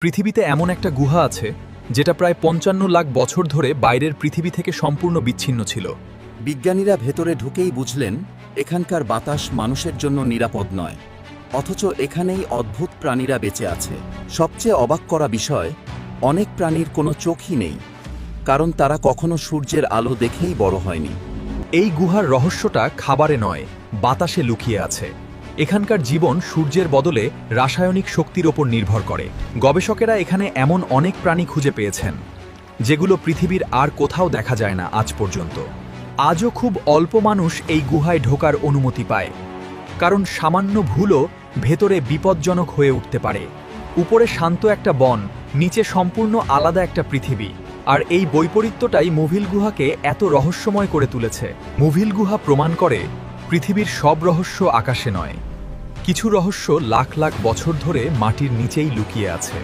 পৃথিবীতে এমন একটা গুহা আছে যেটা প্রায় ৫৫ লাখ বছর ধরে বাইরের পৃথিবী থেকে সম্পূর্ণ বিচ্ছিন্ন ছিল। বিজ্ঞানীরা ভেতরে ঢুকেই বুঝলেন এখানকার বাতাস মানুষের জন্য নিরাপদ নয়, অথচ এখানেই অদ্ভুত প্রাণীরা বেঁচে আছে। সবচেয়ে অবাক করা বিষয়, অনেক প্রাণীর কোনো চোখই নেই, কারণ তারা কখনো সূর্যের আলো দেখেই বড় হয়নি। এই গুহার রহস্যটা খাবারে নয়, বাতাসে লুকিয়ে আছে। এখানকার জীবন সূর্যের বদলে রাসায়নিক শক্তির ওপর নির্ভর করে। গবেষকেরা এখানে এমন অনেক প্রাণী খুঁজে পেয়েছেন যেগুলো পৃথিবীর আর কোথাও দেখা যায় না আজ পর্যন্ত। আজও খুব অল্প মানুষ এই গুহায় ঢোকার অনুমতি পায়, কারণ সামান্য ভুলও ভেতরে বিপজ্জনক হয়ে উঠতে পারে। উপরে শান্ত একটা বন, নিচে সম্পূর্ণ আলাদা একটা পৃথিবী। আর এই বৈপরীত্যটাই মুভিল গুহাকে এত রহস্যময় করে তুলেছে। মুভিল গুহা প্রমাণ করে পৃথিবীর সব রহস্য আকাশে নয়, কিছু রহস্য লাখ লাখ বছর ধরে মাটির নিচেই লুকিয়ে আছে।